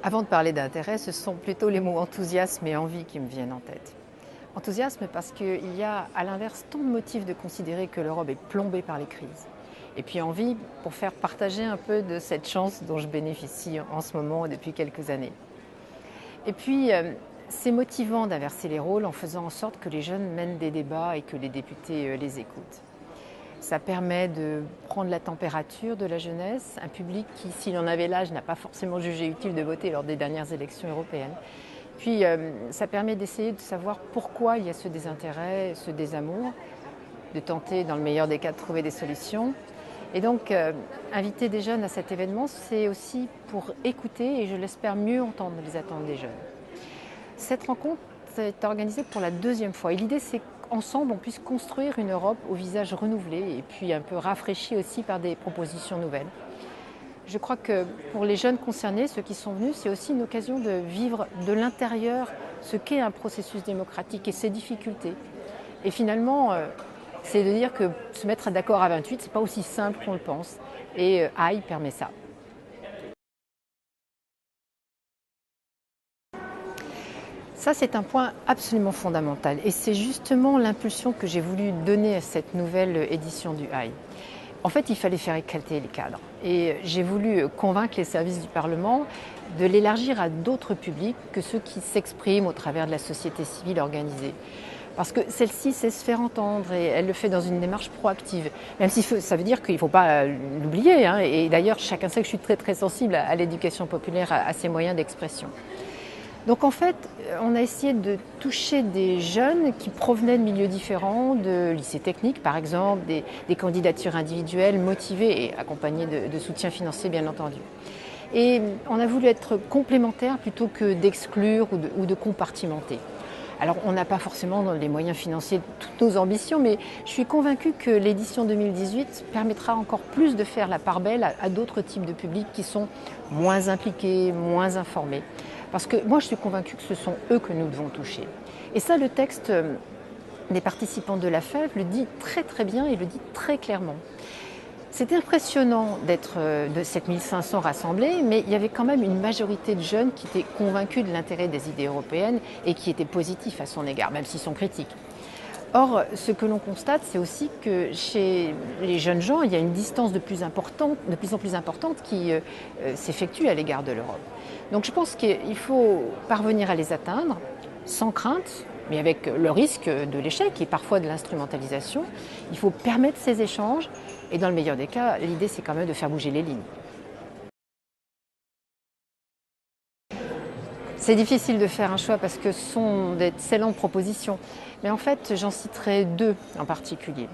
Avant de parler d'intérêt, ce sont plutôt les mots enthousiasme et envie qui me viennent en tête. Enthousiasme parce qu'il y a à l'inverse tant de motifs de considérer que l'Europe est plombée par les crises. Et puis envie pour faire partager un peu de cette chance dont je bénéficie en ce moment et depuis quelques années. Et puis c'est motivant d'inverser les rôles en faisant en sorte que les jeunes mènent des débats et que les députés les écoutent. Ça permet de prendre la température de la jeunesse, un public qui, s'il en avait l'âge, n'a pas forcément jugé utile de voter lors des dernières élections européennes. Puis ça permet d'essayer de savoir pourquoi il y a ce désintérêt, ce désamour, de tenter, dans le meilleur des cas, de trouver des solutions. Et donc, inviter des jeunes à cet événement, c'est aussi pour écouter et, je l'espère, mieux entendre les attentes des jeunes. Cette rencontre est organisée pour la deuxième fois. Et l'idée, c'est qu'ensemble, on puisse construire une Europe au visage renouvelé et puis un peu rafraîchi aussi par des propositions nouvelles. Je crois que pour les jeunes concernés, ceux qui sont venus, c'est aussi une occasion de vivre de l'intérieur ce qu'est un processus démocratique et ses difficultés. Et finalement, c'est de dire que se mettre d'accord à 28, ce n'est pas aussi simple qu'on le pense. Et AI permet ça. Ça, c'est un point absolument fondamental et c'est justement l'impulsion que j'ai voulu donner à cette nouvelle édition du AI. En fait, il fallait faire éclater les cadres et j'ai voulu convaincre les services du Parlement de l'élargir à d'autres publics que ceux qui s'expriment au travers de la société civile organisée. Parce que celle-ci sait se faire entendre et elle le fait dans une démarche proactive. Même si ça veut dire qu'il ne faut pas l'oublier. Et d'ailleurs, chacun sait que je suis très sensible à l'éducation populaire, à ses moyens d'expression. Donc en fait, on a essayé de toucher des jeunes qui provenaient de milieux différents, de lycées techniques par exemple, des candidatures individuelles motivées et accompagnées de soutien financier bien entendu. Et on a voulu être complémentaires plutôt que d'exclure ou de compartimenter. Alors on n'a pas forcément les moyens financiers de toutes nos ambitions, mais je suis convaincue que l'édition 2018 permettra encore plus de faire la part belle à d'autres types de publics qui sont moins impliqués, moins informés. Parce que moi je suis convaincue que ce sont eux que nous devons toucher. Et ça, le texte des participants de la FEV le dit très bien et le dit très clairement. C'est impressionnant d'être de 7500 rassemblés, mais il y avait quand même une majorité de jeunes qui étaient convaincus de l'intérêt des idées européennes et qui étaient positifs à son égard, même s'ils sont critiques. Or, ce que l'on constate, c'est aussi que chez les jeunes gens, il y a une distance de plus en plus importante qui s'effectue à l'égard de l'Europe. Donc je pense qu'il faut parvenir à les atteindre sans crainte, mais avec le risque de l'échec et parfois de l'instrumentalisation. Il faut permettre ces échanges et dans le meilleur des cas, l'idée c'est quand même de faire bouger les lignes. C'est difficile de faire un choix parce que ce sont d'excellentes propositions, mais en fait j'en citerai deux en particulier.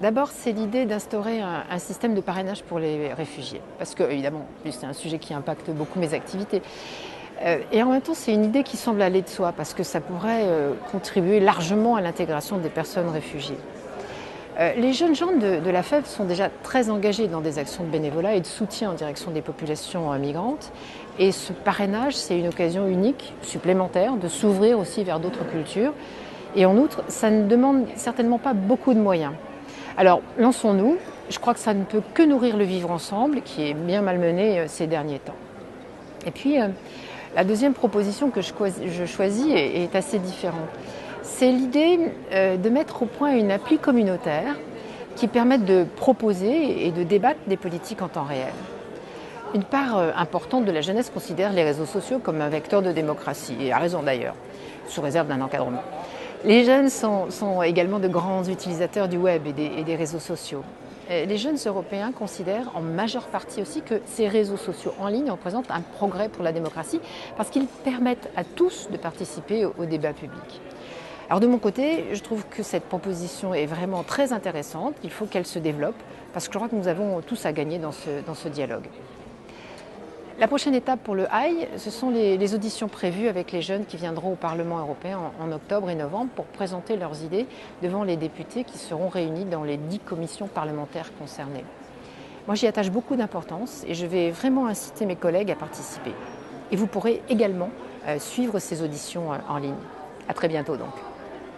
D'abord, c'est l'idée d'instaurer un système de parrainage pour les réfugiés, parce que évidemment, c'est un sujet qui impacte beaucoup mes activités. Et en même temps, c'est une idée qui semble aller de soi, parce que ça pourrait contribuer largement à l'intégration des personnes réfugiées. Les jeunes gens de la FEV sont déjà très engagés dans des actions de bénévolat et de soutien en direction des populations migrantes. Et ce parrainage, c'est une occasion unique, supplémentaire, de s'ouvrir aussi vers d'autres cultures. Et en outre, ça ne demande certainement pas beaucoup de moyens. Alors, lançons-nous. Je crois que ça ne peut que nourrir le vivre ensemble, qui est bien malmené ces derniers temps. Et puis, la deuxième proposition que je choisis est assez différente. C'est l'idée de mettre au point une appli communautaire qui permette de proposer et de débattre des politiques en temps réel. Une part importante de la jeunesse considère les réseaux sociaux comme un vecteur de démocratie, et a raison d'ailleurs, sous réserve d'un encadrement. Les jeunes sont également de grands utilisateurs du web et des réseaux sociaux. Les jeunes européens considèrent en majeure partie aussi que ces réseaux sociaux en ligne représentent un progrès pour la démocratie parce qu'ils permettent à tous de participer au débat public. Alors de mon côté, je trouve que cette proposition est vraiment très intéressante. Il faut qu'elle se développe parce que je crois que nous avons tous à gagner dans ce dialogue. La prochaine étape pour le AI, ce sont les auditions prévues avec les jeunes qui viendront au Parlement européen en octobre et novembre pour présenter leurs idées devant les députés qui seront réunis dans les 10 commissions parlementaires concernées. Moi, j'y attache beaucoup d'importance et je vais vraiment inciter mes collègues à participer. Et vous pourrez également suivre ces auditions en ligne. À très bientôt donc.